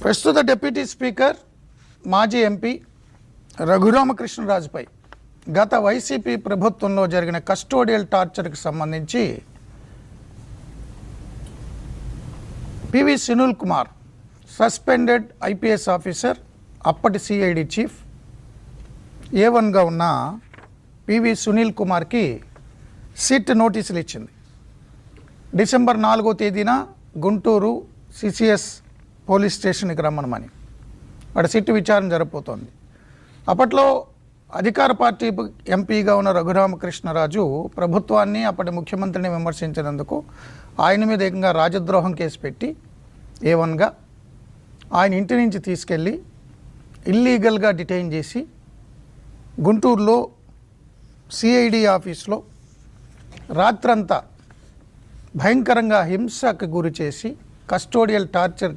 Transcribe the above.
ప్రస్తుత deputy speaker మాజీ MP రఘురామకృష్ణరాజుపై గత వైసీపీ ప్రభుత్వంలో జరిగిన కస్టోడియల్ టార్చర్కి సంబంధించి PV Sunil Kumar suspended IPS officer, అప్పటి సిఐడి చీఫ్ A1గా ఉన్న పివి సునీల్ కుమార్కి సిట్ నోటీసులు ఇచ్చింది. డిసెంబర్ 4వ తేదీన గుంటూరు సిసిఎస్ పోలీస్ స్టేషన్కి రమ్మనమని అక్కడ సిట్ విచారణ జరగబోతోంది. అప్పట్లో అధికార పార్టీ ఎంపీగా ఉన్న రఘురామకృష్ణరాజు ప్రభుత్వాన్ని, అప్పటి ముఖ్యమంత్రిని విమర్శించినందుకు ఆయన మీద ఏకంగా రాజద్రోహం కేసు పెట్టి A1గా ఆయన ఇంటి నుంచి తీసుకెళ్ళి ఇల్లీగల్గా డిటైన్ చేసి గుంటూరులో సిఐడి ఆఫీస్లో రాత్రంతా భయంకరంగా హింసకు గురి చేసి కస్టోడియల్ టార్చర్